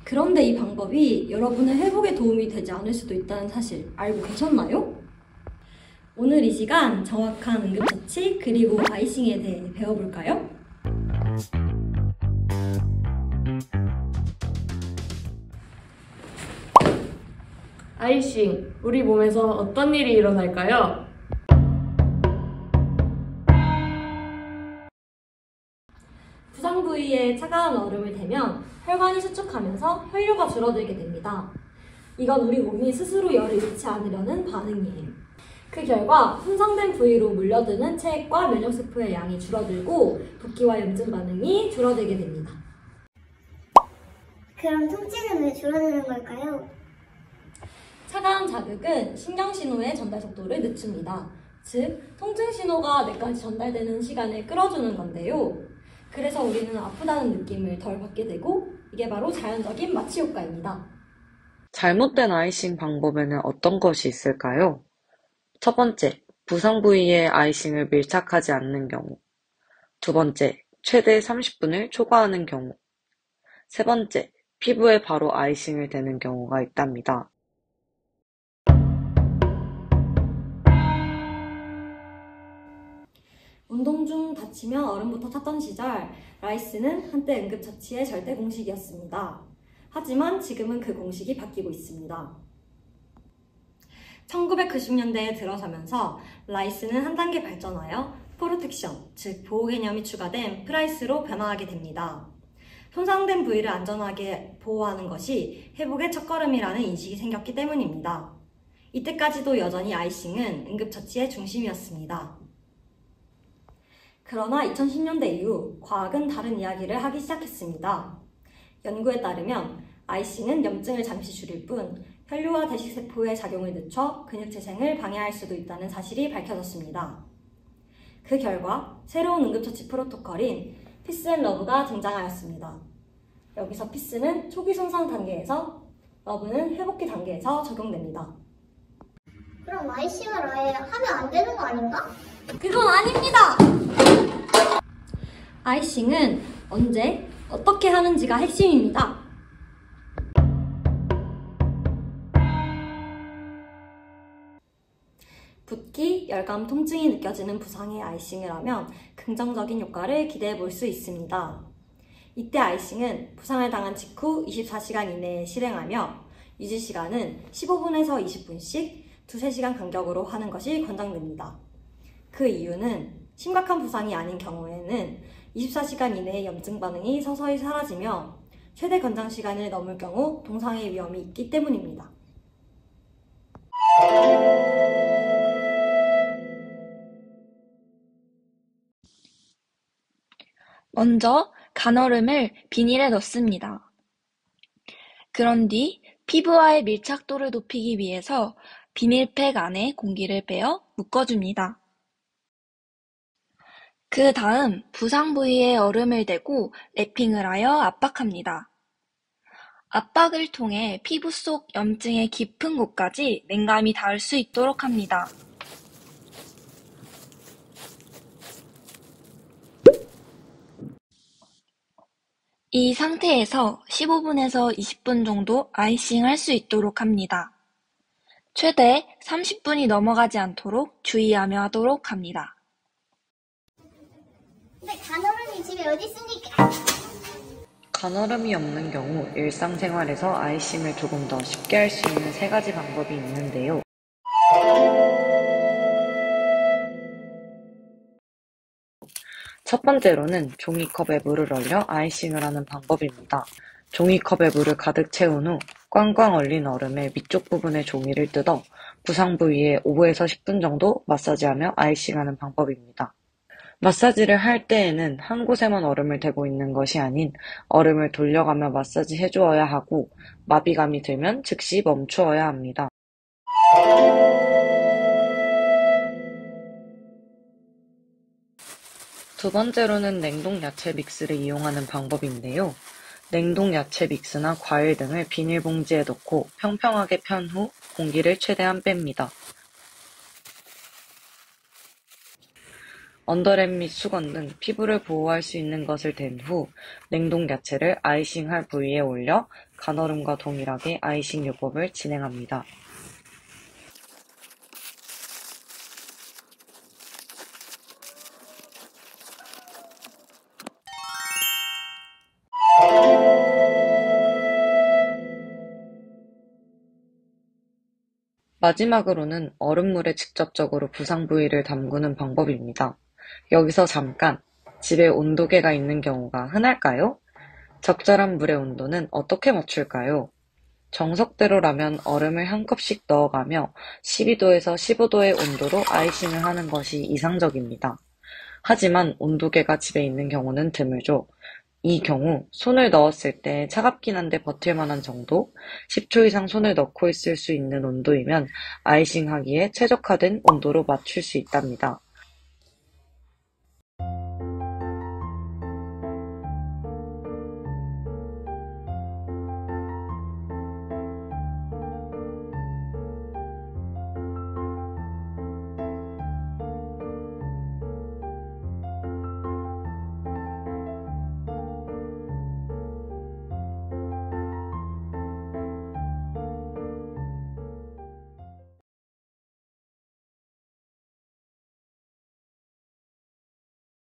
그런데 이 방법이 여러분의 회복에 도움이 되지 않을 수도 있다는 사실 알고 계셨나요? 오늘 이 시간 정확한 응급처치 그리고 아이싱에 대해 배워볼까요? 아이싱, 우리 몸에서 어떤 일이 일어날까요? 부상 부위에 차가운 얼음을 대면 혈관이 수축하면서 혈류가 줄어들게 됩니다. 이건 우리 몸이 스스로 열을 잃지 않으려는 반응이에요. 그 결과 손상된 부위로 물려드는 체액과 면역세포의 양이 줄어들고 붓기와 염증 반응이 줄어들게 됩니다. 그럼 통증은 왜 줄어드는 걸까요? 차가운 자극은 신경신호의 전달 속도를 늦춥니다. 즉, 통증 신호가 뇌까지 전달되는 시간을 끌어주는 건데요. 그래서 우리는 아프다는 느낌을 덜 받게 되고 이게 바로 자연적인 마취 효과입니다. 잘못된 아이싱 방법에는 어떤 것이 있을까요? 첫 번째, 부상 부위에 아이싱을 밀착하지 않는 경우. 두 번째, 최대 30분을 초과하는 경우. 세 번째, 피부에 바로 아이싱을 대는 경우가 있답니다. 운동 중 다치면 얼음부터 탔던 시절, 라이스는 한때 응급처치의 절대 공식이었습니다. 하지만 지금은 그 공식이 바뀌고 있습니다. 1990년대에 들어서면서 라이스는 한 단계 발전하여 프로텍션, 즉 보호 개념이 추가된 프라이스로 변화하게 됩니다. 손상된 부위를 안전하게 보호하는 것이 회복의 첫걸음이라는 인식이 생겼기 때문입니다. 이때까지도 여전히 아이싱은 응급처치의 중심이었습니다. 그러나 2010년대 이후 과학은 다른 이야기를 하기 시작했습니다. 연구에 따르면 아이싱은 염증을 잠시 줄일 뿐 혈류와 대식세포의 작용을 늦춰 근육 재생을 방해할 수도 있다는 사실이 밝혀졌습니다. 그 결과 새로운 응급처치 프로토콜인 피스앤러브가 등장하였습니다. 여기서 피스는 초기 손상 단계에서, 러브는 회복기 단계에서 적용됩니다. 그럼 아이싱을 아예 하면 안 되는 거 아닌가? 그건 아닙니다! 아이싱은 언제, 어떻게 하는지가 핵심입니다. 붓기, 열감, 통증이 느껴지는 부상에 아이싱을 하면 긍정적인 효과를 기대해 볼 수 있습니다. 이때 아이싱은 부상을 당한 직후 24시간 이내에 실행하며 유지 시간은 15분에서 20분씩 2-3시간 간격으로 하는 것이 권장됩니다. 그 이유는 심각한 부상이 아닌 경우에는 24시간 이내에 염증 반응이 서서히 사라지며 최대 권장 시간을 넘을 경우 동상의 위험이 있기 때문입니다. 먼저 간얼음을 비닐에 넣습니다. 그런 뒤 피부와의 밀착도를 높이기 위해서 비닐팩 안에 공기를 빼어 묶어줍니다. 그 다음 부상 부위에 얼음을 대고 랩핑을 하여 압박합니다. 압박을 통해 피부 속 염증의 깊은 곳까지 냉감이 닿을 수 있도록 합니다. 이 상태에서 15분에서 20분 정도 아이싱 할 수 있도록 합니다. 최대 30분이 넘어가지 않도록 주의하며 하도록 합니다. 근데 간얼음이 집에 어디 있습니까? 간얼음이 없는 경우 일상생활에서 아이싱을 조금 더 쉽게 할 수 있는 3가지 방법이 있는데요. 첫 번째로는 종이컵에 물을 얼려 아이싱을 하는 방법입니다. 종이컵에 물을 가득 채운 후 꽝꽝 얼린 얼음의 밑쪽 부분의 종이를 뜯어 부상 부위에 5에서 10분 정도 마사지하며 아이싱하는 방법입니다. 마사지를 할 때에는 한 곳에만 얼음을 대고 있는 것이 아닌 얼음을 돌려가며 마사지 해주어야 하고 마비감이 들면 즉시 멈추어야 합니다. 두 번째로는 냉동 야채 믹스를 이용하는 방법인데요. 냉동 야채 믹스나 과일 등을 비닐봉지에 넣고 평평하게 편 후 공기를 최대한 뺍니다. 언더랩 및 수건 등 피부를 보호할 수 있는 것을 댄 후 냉동 야채를 아이싱할 부위에 올려 간얼음과 동일하게 아이싱 요법을 진행합니다. 마지막으로는 얼음물에 직접적으로 부상 부위를 담그는 방법입니다. 여기서 잠깐, 집에 온도계가 있는 경우가 흔할까요? 적절한 물의 온도는 어떻게 맞출까요? 정석대로라면 얼음을 한 컵씩 넣어가며 12도에서 15도의 온도로 아이싱을 하는 것이 이상적입니다. 하지만 온도계가 집에 있는 경우는 드물죠. 이 경우 손을 넣었을 때 차갑긴 한데 버틸 만한 정도, 10초 이상 손을 넣고 있을 수 있는 온도이면 아이싱하기에 최적화된 온도로 맞출 수 있답니다.